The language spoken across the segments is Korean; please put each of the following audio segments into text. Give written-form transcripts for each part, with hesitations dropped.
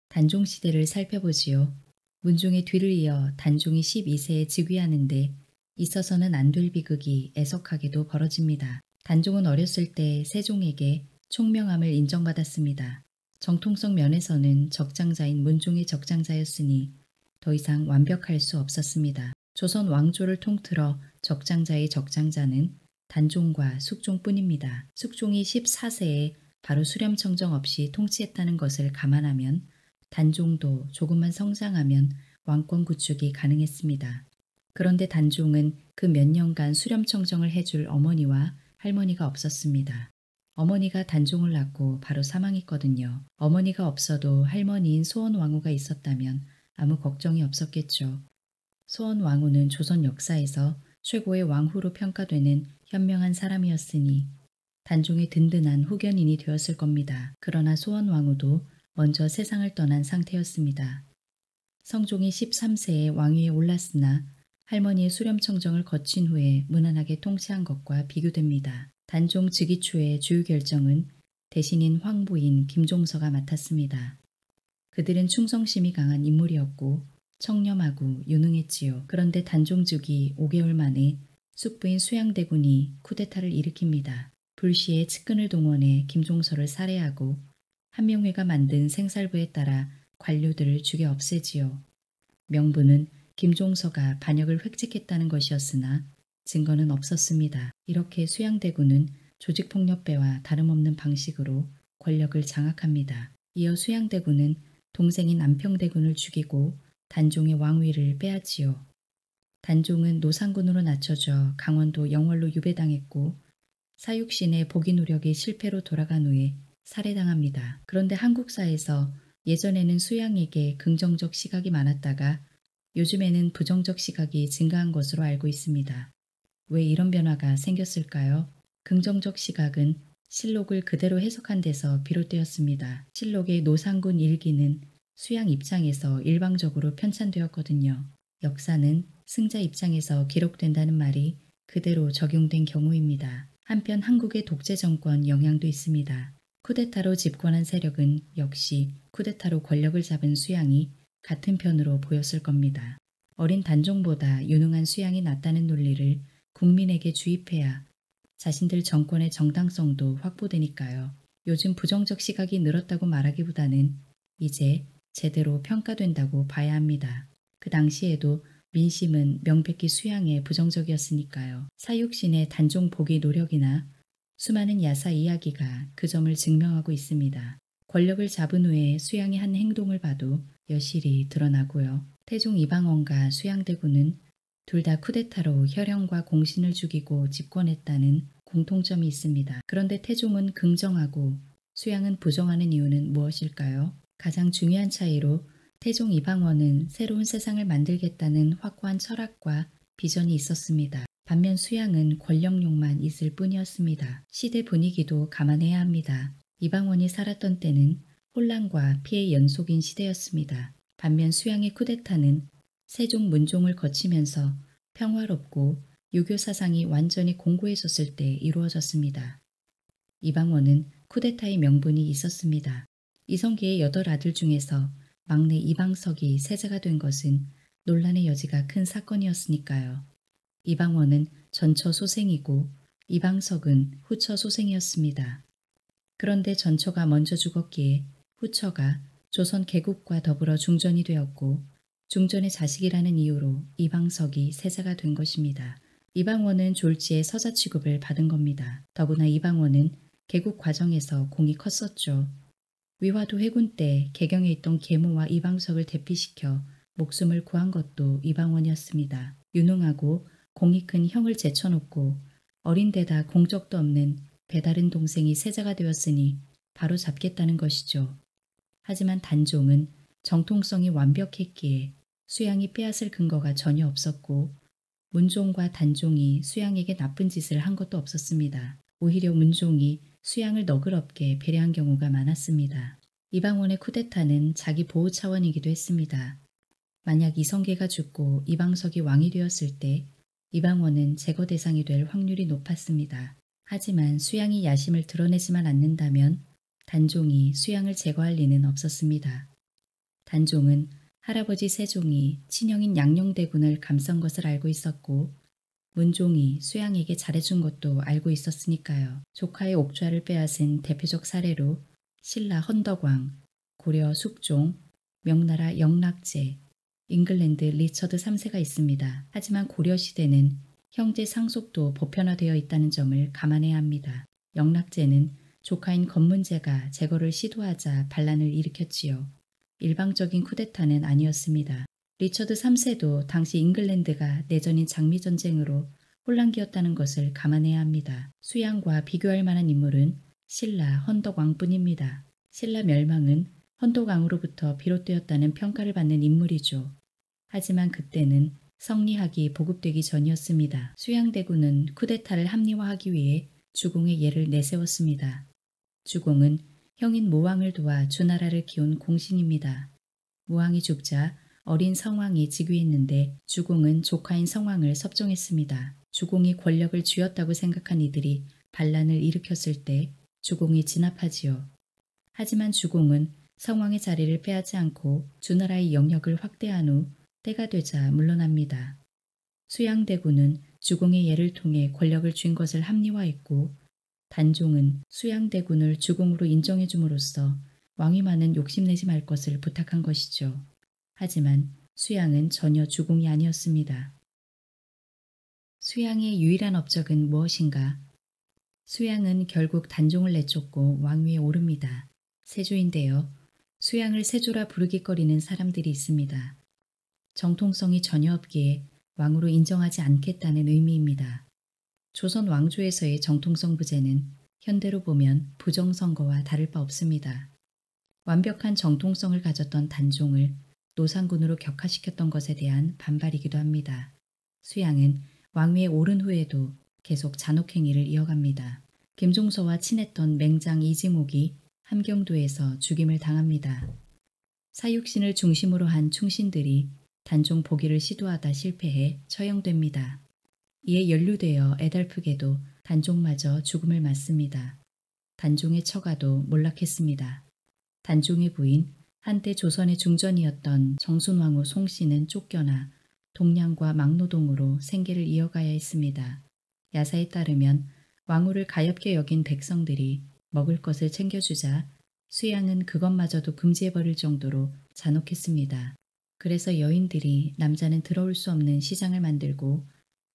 단종 시대를 살펴보지요. 문종의 뒤를 이어 단종이 12세에 즉위하는 데 있어서는 안 될 비극이 애석하게도 벌어집니다. 단종은 어렸을 때 세종에게 총명함을 인정받았습니다. 정통성 면에서는 적장자인 문종의 적장자였으니 더 이상 완벽할 수 없었습니다. 조선 왕조를 통틀어 적장자의 적장자는 단종과 숙종뿐입니다. 숙종이 14세에 바로 수렴청정 없이 통치했다는 것을 감안하면 단종도 조금만 성장하면 왕권 구축이 가능했습니다. 그런데 단종은 그 몇 년간 수렴청정을 해줄 어머니와 할머니가 없었습니다. 어머니가 단종을 낳고 바로 사망했거든요. 어머니가 없어도 할머니인 소원왕후가 있었다면 아무 걱정이 없었겠죠. 소원왕후는 조선 역사에서 최고의 왕후로 평가되는 현명한 사람이었으니 단종의 든든한 후견인이 되었을 겁니다. 그러나 소원왕후도 먼저 세상을 떠난 상태였습니다. 성종이 13세에 왕위에 올랐으나 할머니의 수렴청정을 거친 후에 무난하게 통치한 것과 비교됩니다. 단종 즉위 초의 주요 결정은 대신인 황부인 김종서가 맡았습니다. 그들은 충성심이 강한 인물이었고 청렴하고 유능했지요. 그런데 단종 즉위 5개월 만에 숙부인 수양대군이 쿠데타를 일으킵니다. 불시에 측근을 동원해 김종서를 살해하고 한명회가 만든 생살부에 따라 관료들을 죽여 없애지요. 명분은 김종서가 반역을 획책했다는 것이었으나 증거는 없었습니다. 이렇게 수양대군은 조직폭력배와 다름없는 방식으로 권력을 장악합니다. 이어 수양대군은 동생인 안평대군을 죽이고 단종의 왕위를 빼앗지요. 단종은 노상군으로 낮춰져 강원도 영월로 유배당했고 사육신의 복위 노력이 실패로 돌아간 후에 살해당합니다. 그런데 한국사에서 예전에는 수양에게 긍정적 시각이 많았다가 요즘에는 부정적 시각이 증가한 것으로 알고 있습니다. 왜 이런 변화가 생겼을까요? 긍정적 시각은 실록을 그대로 해석한 데서 비롯되었습니다. 실록의 노상군 일기는 수양 입장에서 일방적으로 편찬되었거든요. 역사는 승자 입장에서 기록된다는 말이 그대로 적용된 경우입니다. 한편 한국의 독재 정권 영향도 있습니다. 쿠데타로 집권한 세력은 역시 쿠데타로 권력을 잡은 수양이 같은 편으로 보였을 겁니다. 어린 단종보다 유능한 수양이 낫다는 논리를 국민에게 주입해야 자신들 정권의 정당성도 확보되니까요. 요즘 부정적 시각이 늘었다고 말하기보다는 이제 제대로 평가된다고 봐야 합니다. 그 당시에도 민심은 명백히 수양에 부정적이었으니까요. 사육신의 단종 복위 노력이나 수많은 야사 이야기가 그 점을 증명하고 있습니다. 권력을 잡은 후에 수양이 한 행동을 봐도 여실히 드러나고요. 태종 이방원과 수양대군은 둘 다 쿠데타로 혈형과 공신을 죽이고 집권했다는 공통점이 있습니다. 그런데 태종은 긍정하고 수양은 부정하는 이유는 무엇일까요? 가장 중요한 차이로 태종 이방원은 새로운 세상을 만들겠다는 확고한 철학과 비전이 있었습니다. 반면 수양은 권력욕만 있을 뿐이었습니다. 시대 분위기도 감안해야 합니다. 이방원이 살았던 때는 혼란과 피해 연속인 시대였습니다. 반면 수양의 쿠데타는 세종 문종을 거치면서 평화롭고 유교 사상이 완전히 공고해졌을 때 이루어졌습니다. 이방원은 쿠데타의 명분이 있었습니다. 이성계의 8아들 중에서 막내 이방석이 세자가 된 것은 논란의 여지가 큰 사건이었으니까요. 이방원은 전처 소생이고 이방석은 후처 소생이었습니다. 그런데 전처가 먼저 죽었기에 후처가 조선 개국과 더불어 중전이 되었고 중전의 자식이라는 이유로 이방석이 세자가 된 것입니다. 이방원은 졸지에 서자 취급을 받은 겁니다. 더구나 이방원은 개국 과정에서 공이 컸었죠. 위화도 회군 때 개경에 있던 계모와 이방석을 대피시켜 목숨을 구한 것도 이방원이었습니다. 유능하고 공이 큰 형을 제쳐놓고 어린 데다 공적도 없는 배다른 동생이 세자가 되었으니 바로 잡겠다는 것이죠. 하지만 단종은 정통성이 완벽했기에 수양이 빼앗을 근거가 전혀 없었고 문종과 단종이 수양에게 나쁜 짓을 한 것도 없었습니다. 오히려 문종이 수양을 너그럽게 배려한 경우가 많았습니다. 이방원의 쿠데타는 자기 보호 차원이기도 했습니다. 만약 이성계가 죽고 이방석이 왕이 되었을 때 이방원은 제거 대상이 될 확률이 높았습니다. 하지만 수양이 야심을 드러내지만 않는다면 단종이 수양을 제거할 리는 없었습니다. 단종은 할아버지 세종이 친형인 양녕대군을 감싼 것을 알고 있었고 문종이 수양에게 잘해준 것도 알고 있었으니까요. 조카의 옥좌를 빼앗은 대표적 사례로 신라 헌덕왕, 고려 숙종, 명나라 영락제, 잉글랜드 리처드 3세가 있습니다. 하지만 고려시대는 형제 상속도 보편화되어 있다는 점을 감안해야 합니다. 영락제는 조카인 건문제가 제거를 시도하자 반란을 일으켰지요. 일방적인 쿠데타는 아니었습니다. 리처드 3세도 당시 잉글랜드가 내전인 장미전쟁으로 혼란기였다는 것을 감안해야 합니다. 수양과 비교할 만한 인물은 신라 헌덕왕뿐입니다. 신라 멸망은 헌덕왕으로부터 비롯되었다는 평가를 받는 인물이죠. 하지만 그때는 성리학이 보급되기 전이었습니다. 수양대군은 쿠데타를 합리화하기 위해 주공의 예를 내세웠습니다. 주공은 형인 모왕을 도와 주나라를 키운 공신입니다. 모왕이 죽자 어린 성왕이 즉위했는데 주공은 조카인 성왕을 섭정했습니다. 주공이 권력을 쥐었다고 생각한 이들이 반란을 일으켰을 때 주공이 진압하지요. 하지만 주공은 성왕의 자리를 빼앗지 않고 주나라의 영역을 확대한 후 때가 되자 물러납니다. 수양대군은 주공의 예를 통해 권력을 쥔 것을 합리화했고 단종은 수양대군을 주공으로 인정해 줌으로써 왕위만은 욕심내지 말 것을 부탁한 것이죠. 하지만 수양은 전혀 주공이 아니었습니다. 수양의 유일한 업적은 무엇인가? 수양은 결국 단종을 내쫓고 왕위에 오릅니다. 세조인데요. 수양을 세조라 부르깃거리는 사람들이 있습니다. 정통성이 전혀 없기에 왕으로 인정하지 않겠다는 의미입니다. 조선 왕조에서의 정통성 부재는 현대로 보면 부정선거와 다를 바 없습니다. 완벽한 정통성을 가졌던 단종을 노상군으로 격화시켰던 것에 대한 반발이기도 합니다. 수양은 왕위에 오른 후에도 계속 잔혹행위를 이어갑니다. 김종서와 친했던 맹장 이징옥이 함경도에서 죽임을 당합니다. 사육신을 중심으로 한 충신들이 단종 복위를 시도하다 실패해 처형됩니다. 이에 연루되어 애달프게도 단종마저 죽음을 맞습니다. 단종의 처가도 몰락했습니다. 단종의 부인, 한때 조선의 중전이었던 정순왕후 송씨는 쫓겨나 동량과 막노동으로 생계를 이어가야 했습니다. 야사에 따르면 왕후를 가엾게 여긴 백성들이 먹을 것을 챙겨주자 수양은 그것마저도 금지해버릴 정도로 잔혹했습니다. 그래서 여인들이 남자는 들어올 수 없는 시장을 만들고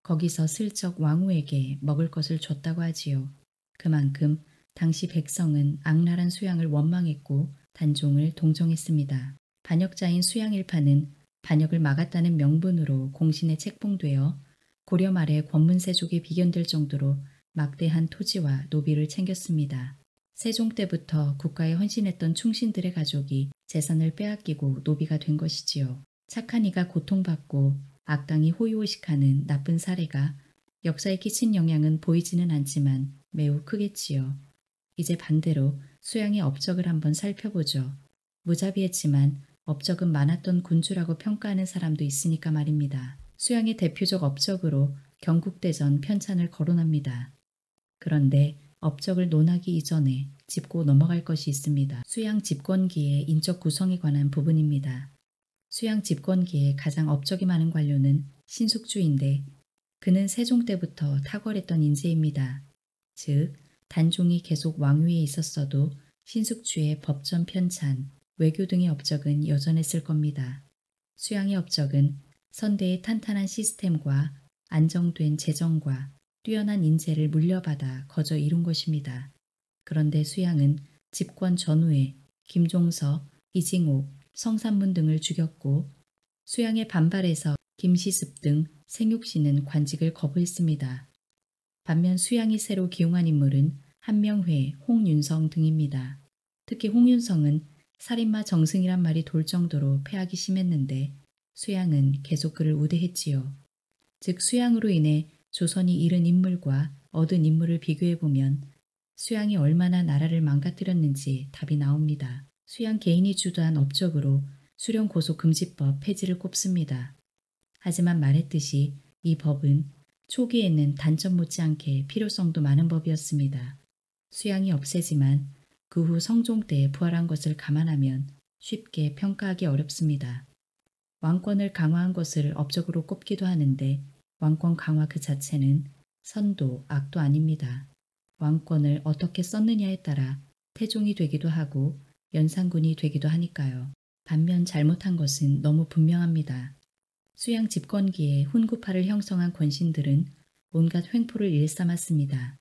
거기서 슬쩍 왕후에게 먹을 것을 줬다고 하지요. 그만큼 당시 백성은 악랄한 수양을 원망했고 단종을 동정했습니다. 반역자인 수양일파는 반역을 막았다는 명분으로 공신에 책봉되어 고려 말에 권문세족에 비견될 정도로 막대한 토지와 노비를 챙겼습니다. 세종 때부터 국가에 헌신했던 충신들의 가족이 재산을 빼앗기고 노비가 된 것이지요. 착한 이가 고통받고 악당이 호의호식하는 나쁜 사례가 역사에 끼친 영향은 보이지는 않지만 매우 크겠지요. 이제 반대로 수양의 업적을 한번 살펴보죠. 무자비했지만 업적은 많았던 군주라고 평가하는 사람도 있으니까 말입니다. 수양의 대표적 업적으로 경국대전 편찬을 거론합니다. 그런데 업적을 논하기 이전에 짚고 넘어갈 것이 있습니다. 수양 집권기의 인적 구성에 관한 부분입니다. 수양 집권기에 가장 업적이 많은 관료는 신숙주인데 그는 세종 때부터 탁월했던 인재입니다. 즉 단종이 계속 왕위에 있었어도 신숙주의 법전 편찬, 외교 등의 업적은 여전했을 겁니다. 수양의 업적은 선대의 탄탄한 시스템과 안정된 재정과 뛰어난 인재를 물려받아 거저 이룬 것입니다. 그런데 수양은 집권 전후에 김종서, 이징옥, 성산문 등을 죽였고 수양의 반발에서 김시습 등 생육씨는 관직을 거부했습니다. 반면 수양이 새로 기용한 인물은 한명회, 홍윤성 등입니다. 특히 홍윤성은 살인마 정승이란 말이 돌 정도로 패악이 심했는데 수양은 계속 그를 우대했지요. 즉 수양으로 인해 조선이 잃은 인물과 얻은 인물을 비교해보면 수양이 얼마나 나라를 망가뜨렸는지 답이 나옵니다. 수양 개인이 주도한 업적으로 수령고소금지법 폐지를 꼽습니다. 하지만 말했듯이 이 법은 초기에는 단점 못지않게 필요성도 많은 법이었습니다. 수양이 없애지만 그 후 성종 때 부활한 것을 감안하면 쉽게 평가하기 어렵습니다. 왕권을 강화한 것을 업적으로 꼽기도 하는데 왕권 강화 그 자체는 선도, 악도 아닙니다. 왕권을 어떻게 썼느냐에 따라 태종이 되기도 하고 연산군이 되기도 하니까요. 반면 잘못한 것은 너무 분명합니다. 수양 집권기에 훈구파를 형성한 권신들은 온갖 횡포를 일삼았습니다.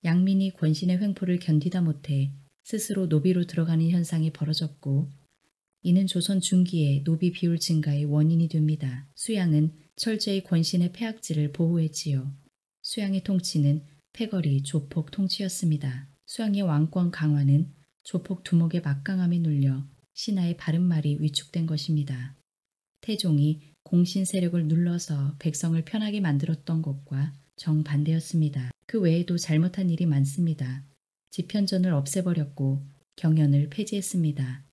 양민이 권신의 횡포를 견디다 못해 스스로 노비로 들어가는 현상이 벌어졌고 이는 조선 중기에 노비 비율 증가의 원인이 됩니다. 수양은 철저히 권신의 폐악질을 보호했지요. 수양의 통치는 패거리, 조폭 통치였습니다. 수양의 왕권 강화는 조폭 두목의 막강함에 눌려 신하의 바른말이 위축된 것입니다. 태종이 공신 세력을 눌러서 백성을 편하게 만들었던 것과 정반대였습니다. 그 외에도 잘못한 일이 많습니다. 집현전을 없애버렸고 경연을 폐지했습니다.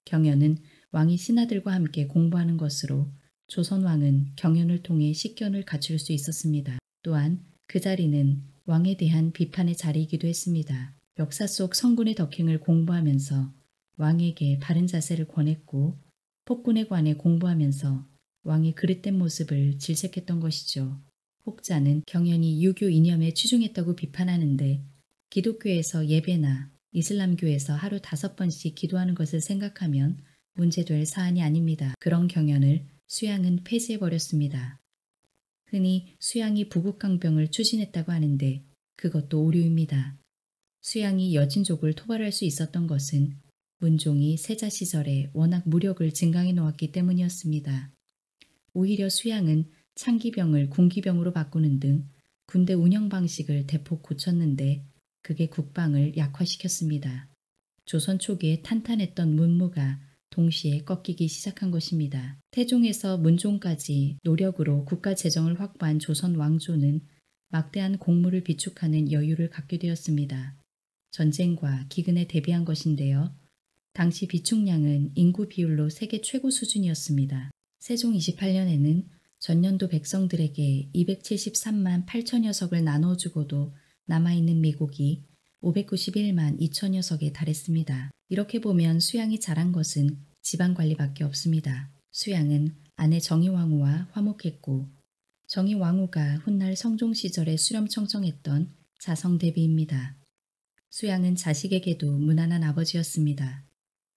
경연은 왕이 신하들과 함께 공부하는 것으로 조선왕은 경연을 통해 식견을 갖출 수 있었습니다. 또한 그 자리는 왕에 대한 비판의 자리이기도 했습니다. 역사 속 성군의 덕행을 공부하면서 왕에게 바른 자세를 권했고 폭군에 관해 공부하면서 왕의 그릇된 모습을 질색했던 것이죠. 혹자는 경연이 유교 이념에 추중했다고 비판하는데 기독교에서 예배나 이슬람교에서 하루 5번씩 기도하는 것을 생각하면 문제될 사안이 아닙니다. 그런 경연을 수양은 폐지해버렸습니다. 흔히 수양이 부국강병을 추진했다고 하는데 그것도 오류입니다. 수양이 여진족을 토벌할 수 있었던 것은 문종이 세자 시절에 워낙 무력을 증강해 놓았기 때문이었습니다. 오히려 수양은 창기병을 군기병으로 바꾸는 등 군대 운영 방식을 대폭 고쳤는데 그게 국방을 약화시켰습니다. 조선 초기에 탄탄했던 문무가 동시에 꺾이기 시작한 것입니다. 태종에서 문종까지 노력으로 국가 재정을 확보한 조선 왕조는 막대한 공물을 비축하는 여유를 갖게 되었습니다. 전쟁과 기근에 대비한 것인데요. 당시 비축량은 인구 비율로 세계 최고 수준이었습니다. 세종 28년에는 전년도 백성들에게 273만 8천여 석을 나눠주고도 남아있는 미국이 591만 2천여 석에 달했습니다. 이렇게 보면 수양이 잘한 것은 지방관리밖에 없습니다. 수양은 아내 정의왕후와 화목했고 정의왕후가 훗날 성종 시절에 수렴청청했던 자성대비입니다. 수양은 자식에게도 무난한 아버지였습니다.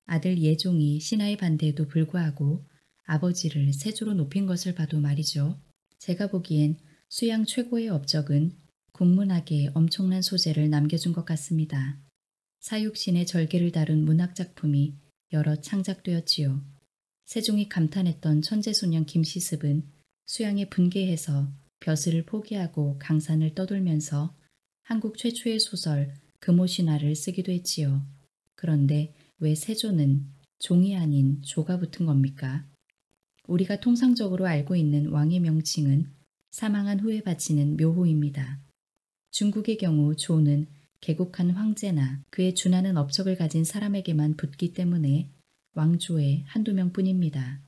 아들 예종이 신하의 반대에도 불구하고 아버지를 세조로 높인 것을 봐도 말이죠. 제가 보기엔 수양 최고의 업적은 국문학에 엄청난 소재를 남겨준 것 같습니다. 사육신의 절개를 다룬 문학작품이 여러 창작되었지요. 세종이 감탄했던 천재소년 김시습은 수양에 분개해서 벼슬을 포기하고 강산을 떠돌면서 한국 최초의 소설 금오신화를 쓰기도 했지요. 그런데 왜 세조는 종이 아닌 조가 붙은 겁니까? 우리가 통상적으로 알고 있는 왕의 명칭은 사망한 후에 바치는 묘호입니다. 중국의 경우 조는 개국한 황제나 그에 준하는 업적을 가진 사람에게만 붙기 때문에 왕조의 한두 명뿐입니다.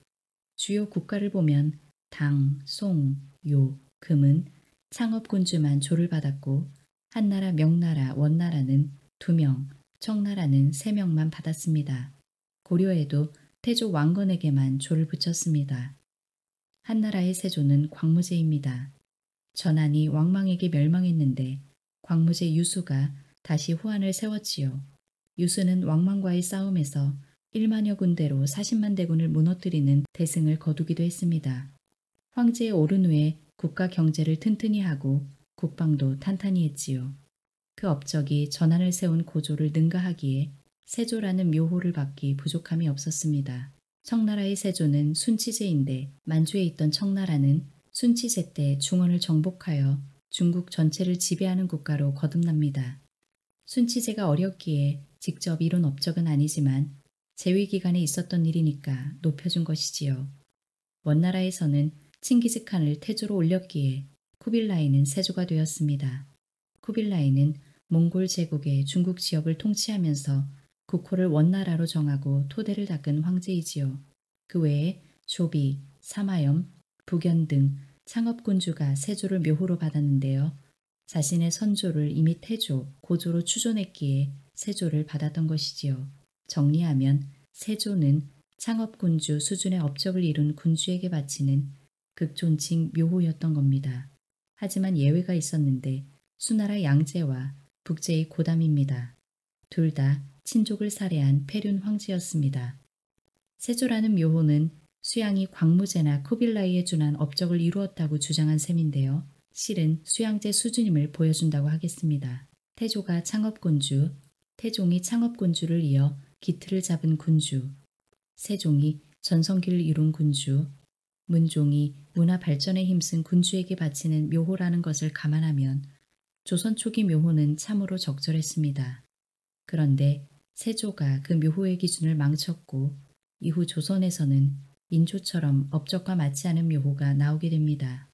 주요 국가를 보면 당, 송, 요, 금은 창업군주만 조를 받았고 한나라, 명나라, 원나라는 2명, 청나라는 3명만 받았습니다. 고려에도 태조 왕건에게만 조를 붙였습니다. 한나라의 세조는 광무제입니다. 전한이 왕망에게 멸망했는데 광무제 유수가 다시 후한을 세웠지요. 유수는 왕망과의 싸움에서 1만여 군대로 40만 대군을 무너뜨리는 대승을 거두기도 했습니다. 황제에 오른 후에 국가 경제를 튼튼히 하고 국방도 탄탄히 했지요. 그 업적이 전한을 세운 고조를 능가하기에 세조라는 묘호를 받기 부족함이 없었습니다. 청나라의 세조는 순치제인데 만주에 있던 청나라는 순치제 때 중원을 정복하여 중국 전체를 지배하는 국가로 거듭납니다. 순치제가 어렵기에 직접 이룬 업적은 아니지만 재위기간에 있었던 일이니까 높여준 것이지요. 원나라에서는 칭기즈칸을 태조로 올렸기에 쿠빌라이는 세조가 되었습니다. 쿠빌라이는 몽골 제국의 중국 지역을 통치하면서 국호를 원나라로 정하고 토대를 닦은 황제이지요. 그 외에 조비, 사마염, 북연 등 창업군주가 세조를 묘호로 받았는데요. 자신의 선조를 이미 태조, 고조로 추존했기에 세조를 받았던 것이지요. 정리하면 세조는 창업군주 수준의 업적을 이룬 군주에게 바치는 극존칭 묘호였던 겁니다. 하지만 예외가 있었는데 수나라 양제와 북제의 고담입니다. 둘 다 친족을 살해한 폐륜 황제였습니다. 세조라는 묘호는 수양이 광무제나 쿠빌라이에 준한 업적을 이루었다고 주장한 셈인데요. 실은 수양제 수준임을 보여준다고 하겠습니다. 태조가 창업군주, 태종이 창업군주를 이어 기틀을 잡은 군주, 세종이 전성기를 이룬 군주, 문종이 문화 발전에 힘쓴 군주에게 바치는 묘호라는 것을 감안하면 조선 초기 묘호는 참으로 적절했습니다. 그런데 세조가 그 묘호의 기준을 망쳤고 이후 조선에서는 인조처럼 업적과 맞지 않은 묘호가 나오게 됩니다.